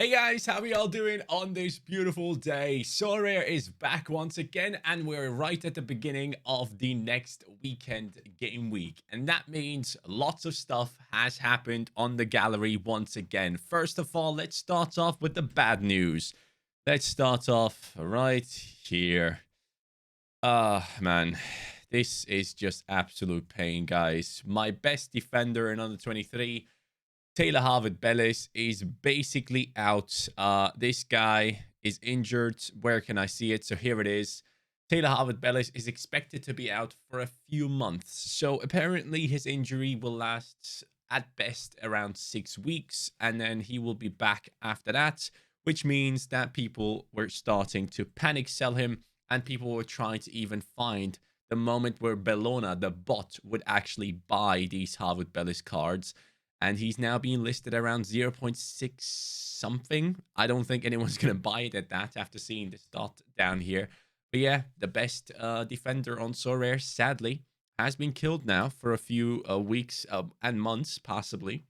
Hey guys, how are y'all doing on this beautiful day? Sorare is back once again, and we're right at the beginning of the next weekend game week. And that means lots of stuff has happened on the gallery once again. First of all, let's start off with the bad news. Let's start off right here. Man, this is just absolute pain, guys. My best defender in under 23. Taylor Harvard Bellis is basically out. This guy is injured. Where can I see it? So here it is. Taylor Harvard Bellis is expected to be out for a few months. So apparently his injury will last at best around 6 weeks, and then he will be back after that, which means that people were starting to panic sell him, and people were trying to even find the moment where Bellona, the bot, would actually buy these Harvard Bellis cards, and he's now being listed around 0.6 something. I don't think anyone's going to buy it at that after seeing this dot down here. But yeah, the best defender on Sorare, sadly, has been killed now for a few weeks and months, possibly.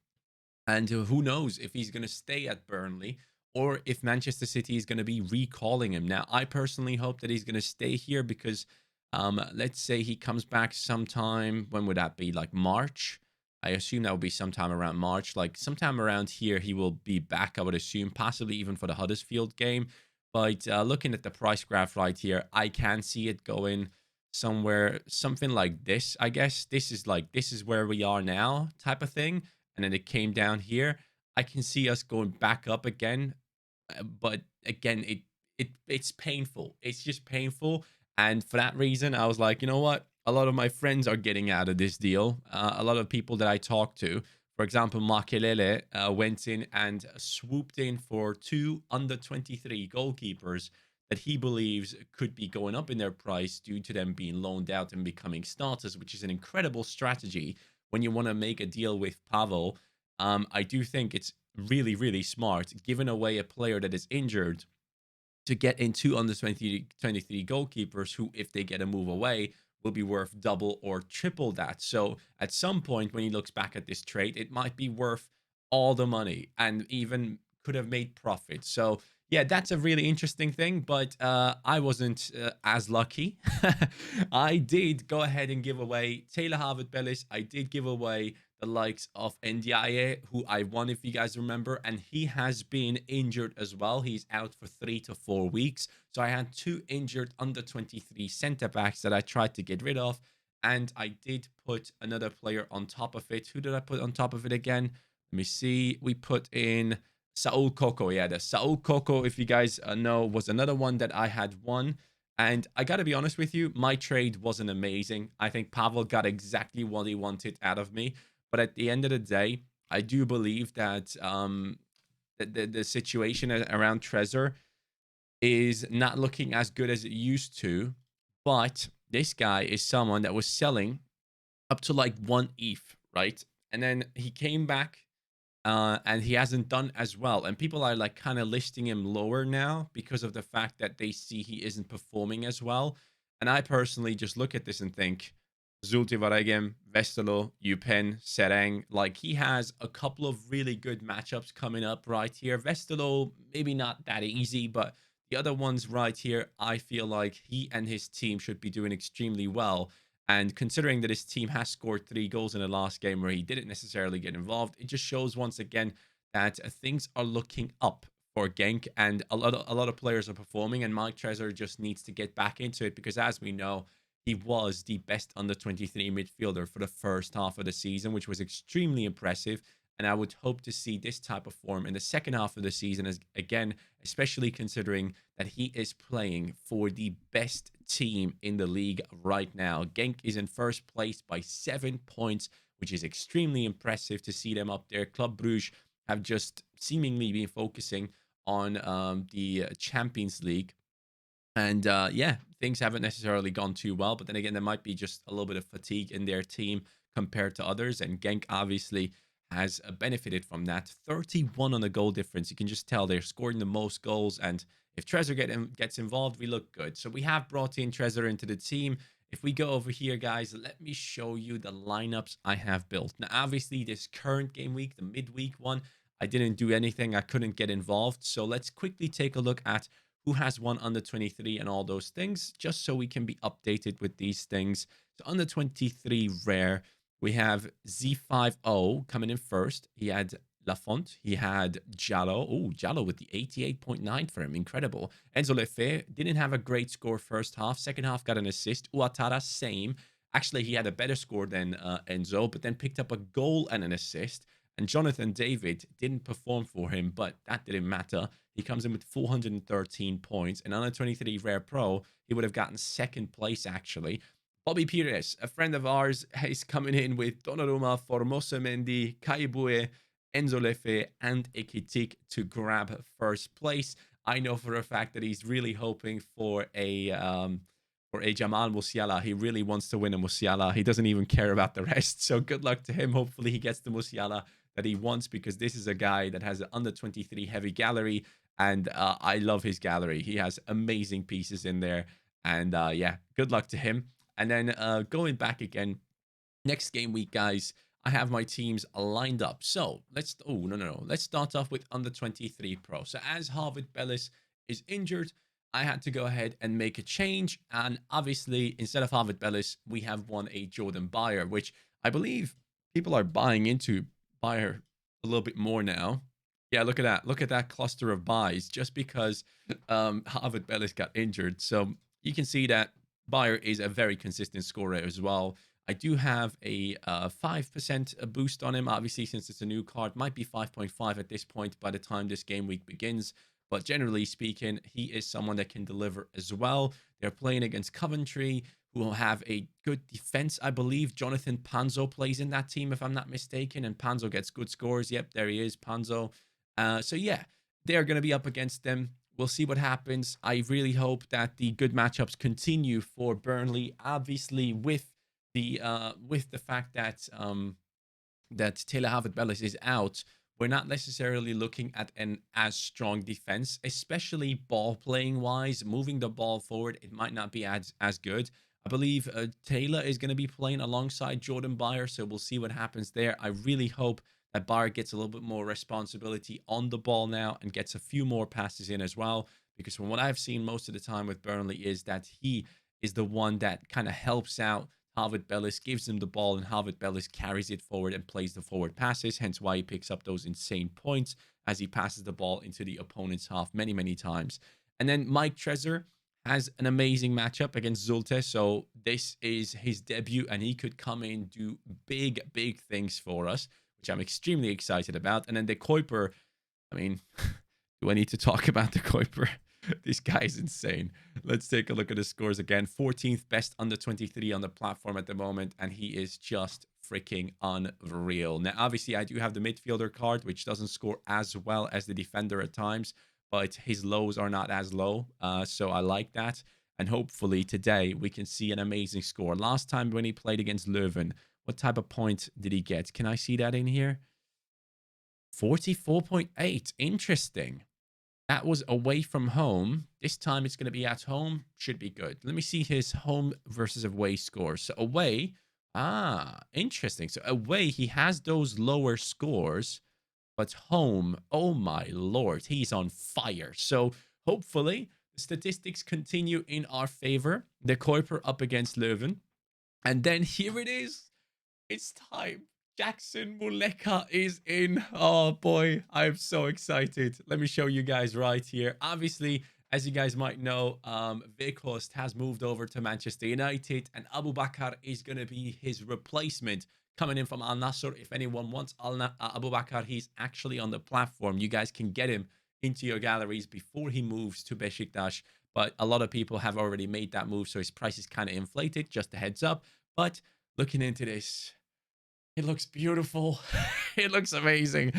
And who knows if he's going to stay at Burnley or if Manchester City is going to be recalling him. Now, I personally hope that he's going to stay here because let's say he comes back sometime. When would that be? Like March? I assume that would be sometime around March. Like sometime around here, he will be back, I would assume, possibly even for the Huddersfield game. But looking at the price graph right here, I can see it going somewhere, something like this. I guess this is where we are now type of thing, and then it came down here. I can see us going back up again, but again, it's painful. It's just painful, and for that reason, I was like, you know what? A lot of my friends are getting out of this deal. A lot of people that I talk to, for example, Makelele went in and swooped in for two under 23 goalkeepers that he believes could be going up in their price due to them being loaned out and becoming starters, which is an incredible strategy when you want to make a deal with Pavel. I do think it's really, really smart giving away a player that is injured to get in two under 23 goalkeepers who, if they get a move away, will be worth double or triple that. So at some point, when he looks back at this trade, it might be worth all the money and even could have made profit. So yeah, that's a really interesting thing, but I wasn't as lucky. I did go ahead and give away Taylor Harvard Bellis. I did give away the likes of Ndiaye, who I won, if you guys remember, and he has been injured as well. He's out for 3 to 4 weeks. So I had two injured under 23 centre backs that I tried to get rid of, and I did put another player on top of it. Who did I put on top of it again? Let me see. We put in Saul Coco. Yeah, the Saul Coco, if you guys know, was another one that I had won. And I got to be honest with you, my trade wasn't amazing. I think Pavel got exactly what he wanted out of me. But at the end of the day, I do believe that the situation around Trezor is not looking as good as it used to. But this guy is someone that was selling up to like one ETH, right? And then he came back and he hasn't done as well. And people are like kind of listing him lower now because of the fact that they see he isn't performing as well. And I personally just look at this and think, Zulti Varegem, Vestalo, Upen, Sereng, like he has a couple of really good matchups coming up right here. Vestalo, maybe not that easy, but the other ones right here, I feel like he and his team should be doing extremely well. And considering that his team has scored 3 goals in the last game where he didn't necessarily get involved, it just shows once again that things are looking up for Genk, and a lot of players are performing, and Mike Trezor just needs to get back into it because, as we know, he was the best under 23 midfielder for the first half of the season, which was extremely impressive. And I would hope to see this type of form in the second half of the season, as again, especially considering that he is playing for the best team in the league right now. Genk is in first place by 7 points, which is extremely impressive to see them up there. Club Brugge have just seemingly been focusing on the Champions League. And yeah, things haven't necessarily gone too well. But then again, there might be just a little bit of fatigue in their team compared to others. And Genk obviously has benefited from that. 31 on the goal difference. You can just tell they're scoring the most goals. And if Trezor gets involved, we look good. So we have brought in Trezor into the team. If we go over here, guys, let me show you the lineups I have built. Now, obviously, this current game week, the midweek one, I didn't do anything. I couldn't get involved. So let's quickly take a look at who has won under 23 and all those things, just so we can be updated with these things. So under 23 rare, we have Z50 coming in first. He had Lafont. He had Jallo. Oh, Jallo with the 88.9 for him. Incredible. Enzo Lefe didn't have a great score first half. Second half got an assist. Uatara, same. Actually, he had a better score than Enzo, but then picked up a goal and an assist. And Jonathan David didn't perform for him, but that didn't matter. He comes in with 413 points. And on a 23 Rare Pro, he would have gotten second place, actually. Bobby Pires, a friend of ours, is coming in with Donnarumma, Formosa Mendy, Kaibue, Enzo Lefe, and Ekitik to grab first place. I know for a fact that he's really hoping for a Jamal Musiala. He really wants to win a Musiala. He doesn't even care about the rest. So good luck to him. Hopefully he gets the Musiala that he wants, because this is a guy that has an under 23 heavy gallery, and I love his gallery. He has amazing pieces in there, and yeah, good luck to him. And then going back again, next game week, guys, I have my teams lined up. So let's, oh, no. Let's start off with under 23 Pro. So as Harvard Bellis is injured, I had to go ahead and make a change. And obviously, instead of Harvard Bellis, we have won a Jordan Bayer, which I believe people are buying into Bayer a little bit more now. Yeah, look at that. Look at that cluster of buys just because Harvard Bellis got injured. So you can see that Bayer is a very consistent scorer as well. I do have a 5% boost on him. Obviously, since it's a new card, might be 5.5 at this point by the time this game week begins. But generally speaking, he is someone that can deliver as well. They're playing against Coventry, who will have a good defense. I believe Jonathan Panzo plays in that team, if I'm not mistaken. And Panzo gets good scores. Yep, there he is, Panzo. So yeah, they're going to be up against them. We'll see what happens. I really hope that the good matchups continue for Burnley. Obviously, with the fact that that Taylor Harvard Bellis is out, we're not necessarily looking at an as strong defense, especially ball playing wise. Moving the ball forward, it might not be as good. I believe Taylor is going to be playing alongside Jordan Bayer, so we'll see what happens there. I really hope that Bayer gets a little bit more responsibility on the ball now and gets a few more passes in as well, because from what I've seen most of the time with Burnley is that he is the one that kind of helps out Harvard Bellis, gives him the ball, and Harvard Bellis carries it forward and plays the forward passes, hence why he picks up those insane points as he passes the ball into the opponent's half many, many times. And then Mike Trezor has an amazing matchup against Zulte, so this is his debut, and he could come in, do big, big things for us, which I'm extremely excited about. And then the Kuiper, I mean, do I need to talk about the Kuiper? This guy is insane. Let's take a look at his scores again. 14th best under 23 on the platform at the moment, and he is just freaking unreal. Now, obviously, I do have the midfielder card, which doesn't score as well as the defender at times, but his lows are not as low, so I like that. And hopefully today we can see an amazing score. Last time when he played against Leuven, what type of point did he get? Can I see that in here? 44.8. Interesting. That was away from home. This time it's going to be at home. Should be good. Let me see his home versus away scores. So away, interesting. So away, he has those lower scores, but home, oh my lord, he's on fire. So hopefully the statistics continue in our favor. The Kuiper up against Leuven. And then here it is. It's time. Jackson Muleka is in. Oh boy, I'm so excited. Let me show you guys right here. Obviously, as you guys might know, Weghorst has moved over to Manchester United, and Abu Bakar is going to be his replacement coming in from Al Nassr. If anyone wants Abu Bakar, he's actually on the platform. You guys can get him into your galleries before he moves to Besiktas. But a lot of people have already made that move, so his price is kind of inflated, just a heads up. But looking into this, it looks beautiful. It looks amazing.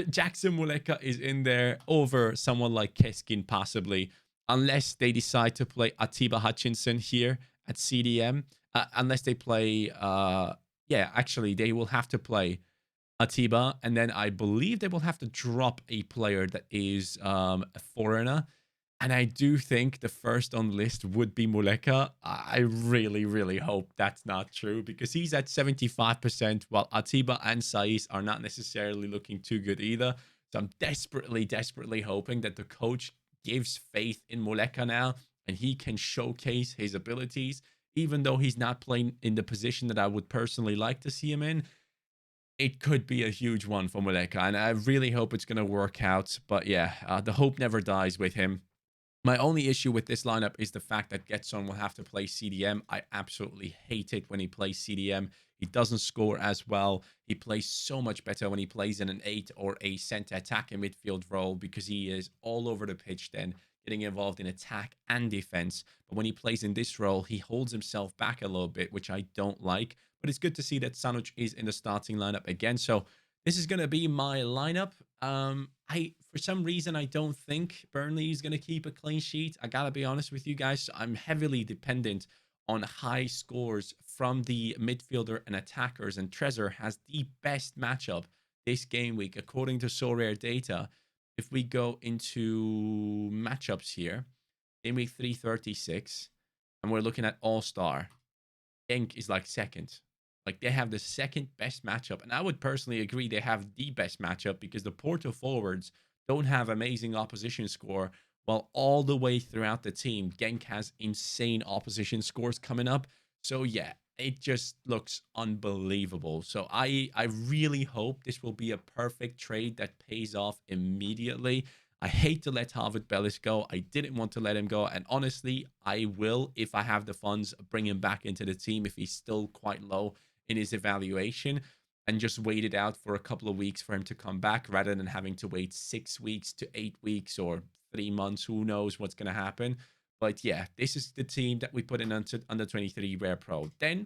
Jackson Muleka is in there over someone like Keskin, possibly, unless they decide to play Atiba Hutchinson here at CDM. Unless they play, yeah, actually, they will have to play Atiba, and then I believe they will have to drop a player that is a foreigner. And I do think the first on the list would be Muleka. I really, really hope that's not true, because he's at 75%, while Atiba and Saiz are not necessarily looking too good either. So I'm desperately hoping that the coach gives faith in Muleka now and he can showcase his abilities, even though he's not playing in the position that I would personally like to see him in. It could be a huge one for Muleka, and I really hope it's going to work out. But yeah, the hope never dies with him. My only issue with this lineup is the fact that Getson will have to play CDM. I absolutely hate it when he plays CDM. He doesn't score as well. He plays so much better when he plays in an 8 or a center attacking midfield role because he is all over the pitch then, getting involved in attack and defense. But when he plays in this role, he holds himself back a little bit, which I don't like. But it's good to see that Sanuc is in the starting lineup again. So this is going to be my lineup. For some reason, I don't think Burnley is going to keep a clean sheet. I gotta be honest with you guys. I'm heavily dependent on high scores from the midfielder and attackers, and Trezor has the best matchup this game week according to Sorare data. If we go into matchups here, game week 336, and we're looking at All Star. Genk is like second. Like they have the second best matchup. And I would personally agree they have the best matchup because the Porto forwards don't have amazing opposition score. While all the way throughout the team, Genk has insane opposition scores coming up. So yeah, it just looks unbelievable. So I really hope this will be a perfect trade that pays off immediately. I hate to let Harvard Bellis go. I didn't want to let him go. And honestly, I will, if I have the funds, bring him back into the team if he's still quite low in his evaluation and just wait it out for a couple of weeks for him to come back rather than having to wait 6 weeks to 8 weeks or 3 months. Who knows what's going to happen. But yeah, this is the team that we put in under 23 Rare Pro. Then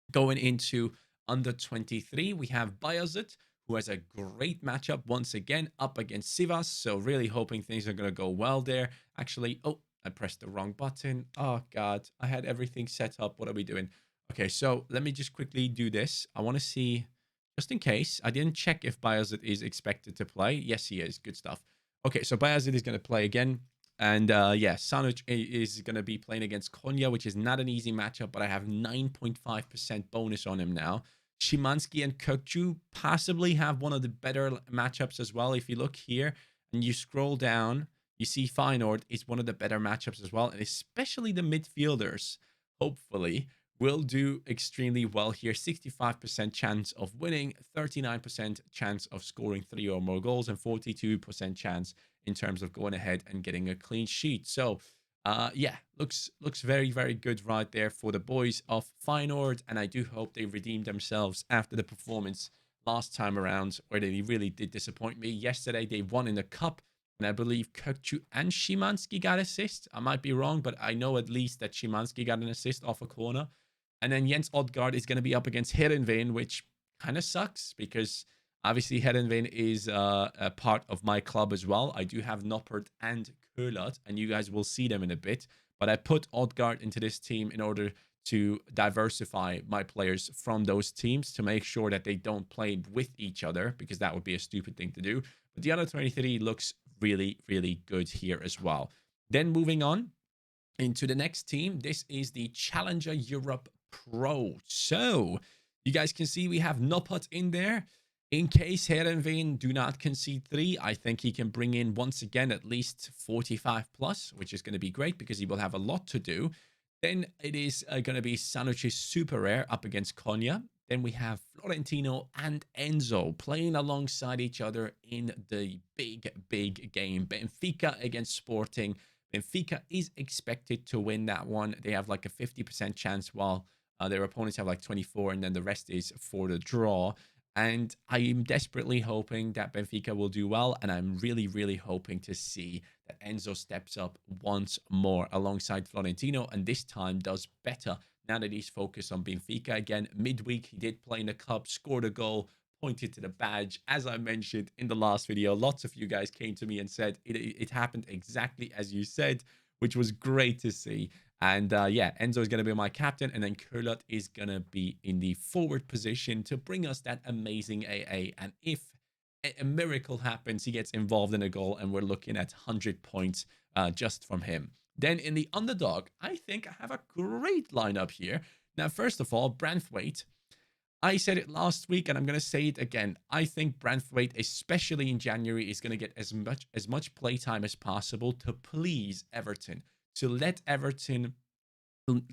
going into under 23, we have Bayazit, who has a great matchup once again up against Sivas. So really hoping things are going to go well there. Actually, oh, I pressed the wrong button. Oh, God. I had everything set up. What are we doing? Okay, so let me just quickly do this. I want to see, just in case, I didn't check if Bayazit is expected to play. Yes, he is. Good stuff. Okay, so Bayazit is going to play again. And yeah, Sanuc is going to be playing against Konya, which is not an easy matchup, but I have 9.5% bonus on him now. Szymanski and Kökçü possibly have one of the better matchups as well. If you look here and you scroll down, you see Feyenoord is one of the better matchups as well. And especially the midfielders, hopefully, will do extremely well here. 65% chance of winning, 39% chance of scoring 3 or more goals, and 42% chance in terms of going ahead and getting a clean sheet. So yeah, looks very good right there for the boys of Feyenoord, and I do hope they redeem themselves after the performance last time around where they really did disappoint me. Yesterday they won in the cup, and I believe Kökçü and Szymanski got assists. I might be wrong, but I know at least that Szymanski got an assist off a corner. And then Jens Odgaard is going to be up against Heerenveen, which kind of sucks because obviously Heerenveen is a part of my club as well. I do have Noppert and Kurlat, and you guys will see them in a bit. But I put Odgaard into this team in order to diversify my players from those teams to make sure that they don't play with each other, because that would be a stupid thing to do. But the under 23 looks really good here as well. Then moving on into the next team, this is the Challenger Europe Pro. So you guys can see we have Noppert in there. In case Heerenveen do not concede 3, I think he can bring in once again at least 45 plus, which is going to be great because he will have a lot to do. Then it is going to be Sanucci's Super Rare up against Konya. Then we have Florentino and Enzo playing alongside each other in the big game. Benfica against Sporting. Benfica is expected to win that one. They have like a 50% chance, while their opponents have like 24, and then the rest is for the draw. And I'm desperately hoping that Benfica will do well, and I'm really hoping to see that Enzo steps up once more alongside Florentino, and this time does better now that he's focused on Benfica again. Midweek, he did play in the cup, scored a goal, pointed to the badge. As I mentioned in the last video, lots of you guys came to me and said it happened exactly as you said, which was great to see. And yeah, Enzo is going to be my captain, and then Kurlat is going to be in the forward position to bring us that amazing AA. And if a miracle happens, he gets involved in a goal, and we're looking at 100 points just from him. Then in the underdog, I think I have a great lineup here. Now, first of all, Branthwaite. I said it last week, and I'm going to say it again. I think Branthwaite, especially in January, is going to get as much playtime as possible to please Everton, to let Everton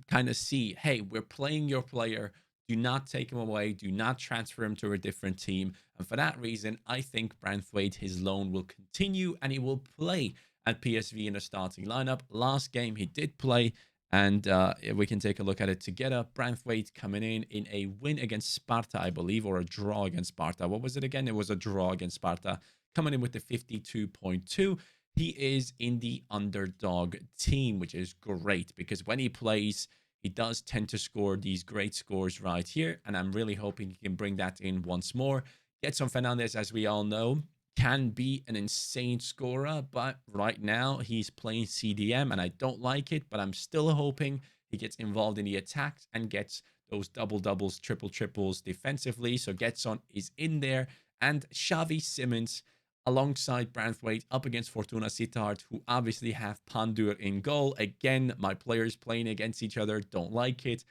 kind of see, hey, we're playing your player. Do not take him away. Do not transfer him to a different team. And for that reason, I think Branthwaite, his loan will continue and he will play at PSV in a starting lineup. Last game, he did play. And we can take a look at it together. Branthwaite coming in a win against Sparta, I believe, or a draw against Sparta. What was it again? It was a draw against Sparta. Coming in with the 52.2. He is in the underdog team, which is great because when he plays, he does tend to score these great scores right here. And I'm really hoping he can bring that in once more. Getson Fernandez, as we all know, can be an insane scorer, but right now he's playing CDM and I don't like it, but I'm still hoping he gets involved in the attacks and gets those double doubles, triple triples defensively. So Getson is in there, and Xavi Simons alongside Branthwaite up against Fortuna Sittard, who obviously have Pandur in goal. Again, my players playing against each other don't like it.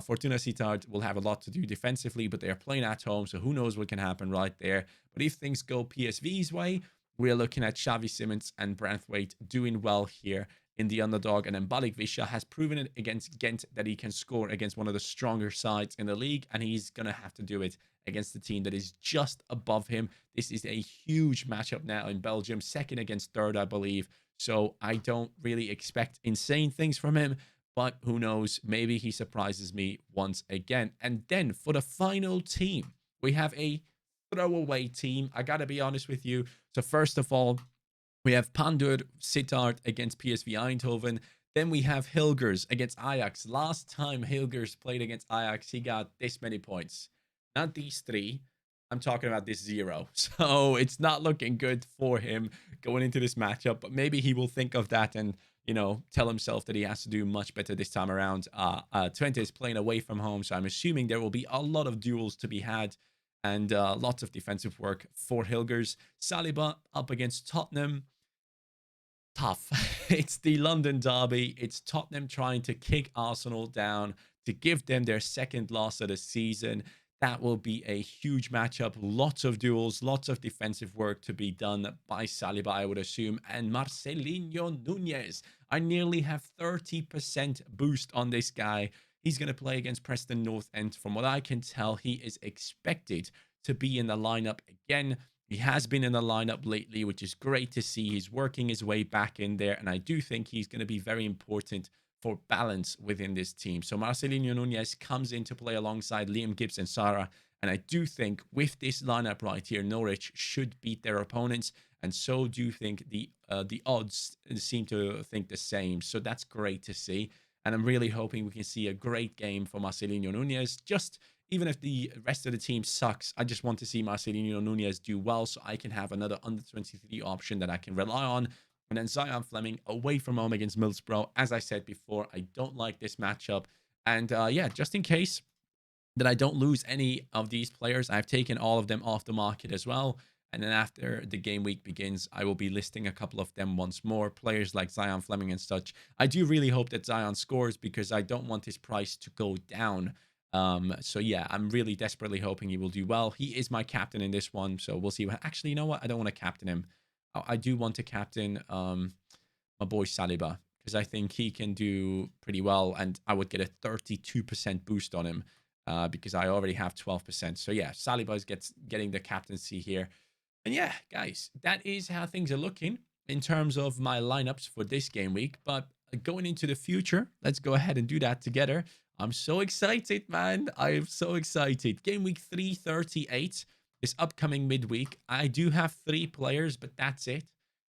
Fortuna Sittard will have a lot to do defensively, but they are playing at home, so who knows what can happen right there. But if things go PSV's way, we're looking at Xavi Simons and Branthwaite doing well here in the underdog. And then Balik Visha has proven it against Ghent that he can score against one of the stronger sides in the league, and he's going to have to do it against the team that is just above him. This is a huge matchup now in Belgium, second against third, I believe. So I don't really expect insane things from him, but who knows? Maybe he surprises me once again. And then for the final team, we have a throwaway team. I got to be honest with you. So first of all, we have Pandur Sittard against PSV Eindhoven. Then we have Hilgers against Ajax. Last time Hilgers played against Ajax, he got this many points. Not these three. I'm talking about this 0. So it's not looking good for him going into this matchup. But maybe he will think of that and, tell himself that he has to do much better this time around. Twente is playing away from home, so I'm assuming there will be a lot of duels to be had and lots of defensive work for Hilgers. Saliba up against Tottenham. Tough. It's the London derby. It's Tottenham trying to kick Arsenal down to give them their second loss of the season. That will be a huge matchup. Lots of duels, lots of defensive work to be done by Saliba, I would assume. And Marcelinho Nunez. I nearly have 30% boost on this guy. He's going to play against Preston North End. From what I can tell, he is expected to be in the lineup again. He has been in the lineup lately, which is great to see. He's working his way back in there, and I do think he's going to be very important for balance within this team. So Marcelinho Nunez comes in to play alongside Liam Gibbs and Sarah, and I do think with this lineup right here, Norwich should beat their opponents, and so do think the odds seem to think the same. So that's great to see, and I'm really hoping we can see a great game for Marcelinho Nunez. Just even if the rest of the team sucks, I just want to see Marcelino Nunez do well so I can have another under 23 option that I can rely on. And then Zion Fleming away from home against Middlesbrough. As I said before, I don't like this matchup. And yeah, just in case that I don't lose any of these players, I've taken all of them off the market as well. And then after the game week begins, I will be listing a couple of them once more. Players like Zion Fleming and such. I do really hope that Zion scores because I don't want his price to go down. So yeah, I'm really desperately hoping he will do well. He is my captain in this one, so we'll see. Actually, you know what? I don't want to captain him. I do want to captain my boy Saliba because I think he can do pretty well, and I would get a 32% boost on him because I already have 12%. So yeah, Saliba is getting the captaincy here. And yeah, guys, that is how things are looking in terms of my lineups for this game week. But going into the future, let's go ahead and do that together. I'm so excited, man. I am so excited. Game week 338 is upcoming midweek. I do have 3 players, but that's it.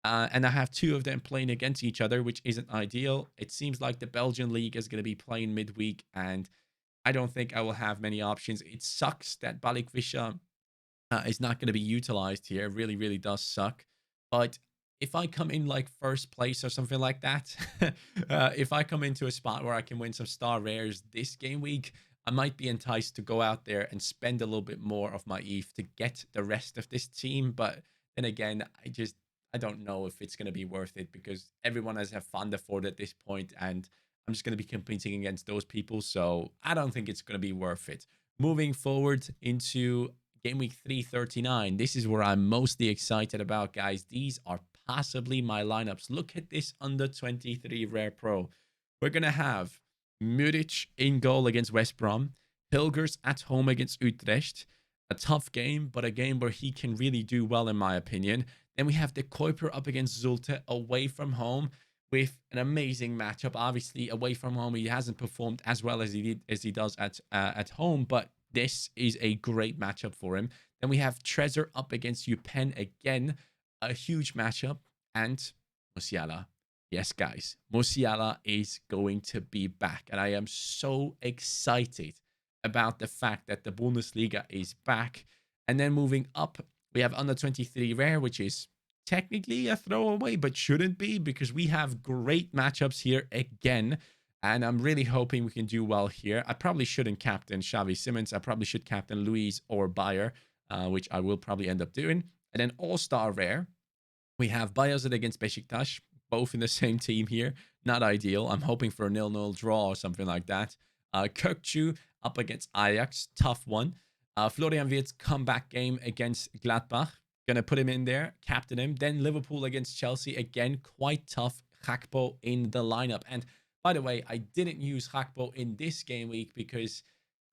And I have 2 of them playing against each other, which isn't ideal. It seems like the Belgian league is going to be playing midweek, and I don't think I will have many options. It sucks that Balikvisha is not going to be utilized here. Really, really does suck. But if I come in like first place or something like that, if I come into a spot where I can win some star rares this game week, I might be enticed to go out there and spend a little bit more of my ETH to get the rest of this team. But then again, I don't know if it's going to be worth it because everyone has had fun afford at this point, and I'm just going to be competing against those people. So I don't think it's going to be worth it. moving forward into game week 339, this is where I'm mostly excited about, guys. These are possibly my lineups. Look at this under 23 rare pro. We're going to have Muric in goal against West Brom, Hilgers at home against Utrecht. A tough game, but a game where he can really do well, in my opinion. Then we have the Kuiper up against Zulte away from home with an amazing matchup. Obviously, away from home, he hasn't performed as well as he does at home, but this is a great matchup for him. Then we have Trezor up against Upen again, a huge matchup, and Musiala. Yes, guys, Musiala is going to be back, and I am so excited about the fact that the Bundesliga is back. And then moving up, we have under 23 rare, which is technically a throwaway, but shouldn't be because we have great matchups here again. And I'm really hoping we can do well here. I probably shouldn't captain Xavi Simons. I probably should captain Luis or Bayer, which I will probably end up doing. And then all-star rare, we have Bayazet against Besiktas, both in the same team here. Not ideal. I'm hoping for a 0-0 draw or something like that. Kökçü up against Ajax, tough one. Florian Wirtz comeback game against Gladbach. Gonna put him in there, captain him. Then Liverpool against Chelsea, again, quite tough. Gakpo in the lineup. And by the way, I didn't use Gakpo in this game week because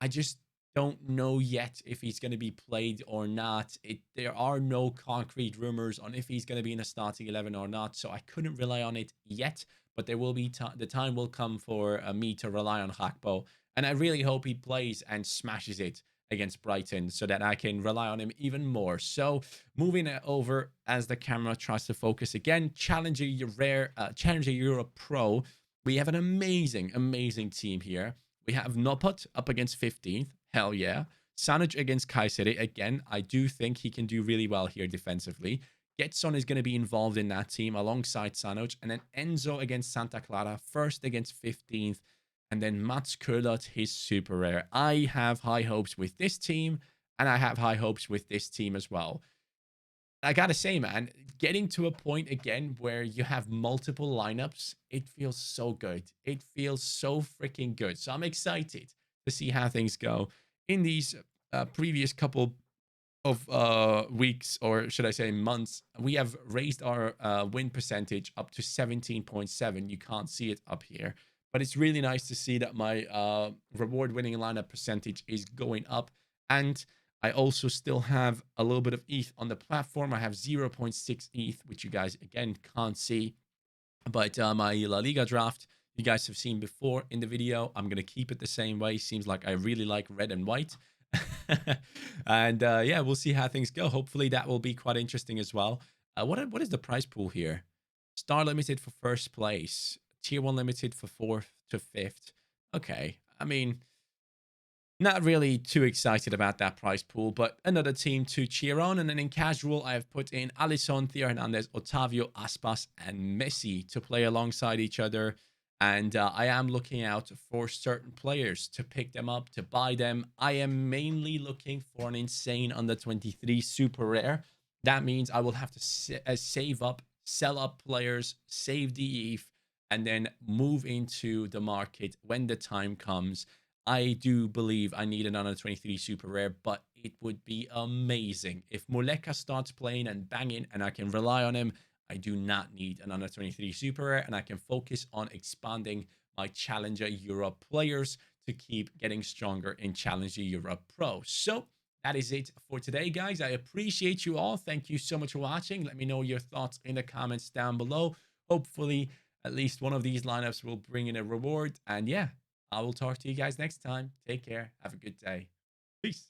I just don't know yet if he's going to be played or not. There are no concrete rumors on if he's going to be in a starting 11 or not, so I couldn't rely on it yet. But there will be the time will come for me to rely on Gakpo, and I really hope he plays and smashes it against Brighton so that I can rely on him even more. So moving it over as the camera tries to focus again, Challenger Europe Pro. We have an amazing team here. We have Noppert up against 15th. Hell yeah. Sanic against Kayseri. Again, I do think he can do really well here defensively. Getson is going to be involved in that team alongside Sanic. And then Enzo against Santa Clara. First against 15th. And then Mats Kurlat, his super rare. I have high hopes with this team. And I have high hopes with this team as well. I gotta say, man, getting to a point again where you have multiple lineups, it feels so good. It feels so freaking good. So I'm excited to see how things go in these previous couple of weeks, or should I say months. We have raised our win percentage up to 17.7. You can't see it up here, but it's really nice to see that my reward winning lineup percentage is going up. And I also still have a little bit of ETH on the platform. I have 0.6 ETH, which you guys again can't see, but my La Liga draft, you guys have seen before in the video. I'm going to keep it the same way. Seems like I really like red and white. And yeah, we'll see how things go. Hopefully that will be quite interesting as well. What is the prize pool here? Star limited for first place. Tier 1 limited for 4th to 5th. Okay. I mean, not really too excited about that prize pool, but another team to cheer on. And then in casual, I have put in Alisson, Theo Hernandez, Otavio, Aspas, and Messi to play alongside each other. And I am looking out for certain players to pick them up, to buy them. I am mainly looking for an insane under 23 super rare. That means I will have to save up, sell up players, save the ETH, and then move into the market when the time comes. I do believe I need an under 23 super rare, but it would be amazing if Muleka starts playing and banging and I can rely on him. I do not need an under 23 super rare, and I can focus on expanding my Challenger Europe players to keep getting stronger in Challenger Europe Pro. So that is it for today, guys. I appreciate you all. Thank you so much for watching. Let me know your thoughts in the comments down below. Hopefully, at least one of these lineups will bring in a reward. And yeah, I will talk to you guys next time. Take care. Have a good day. Peace.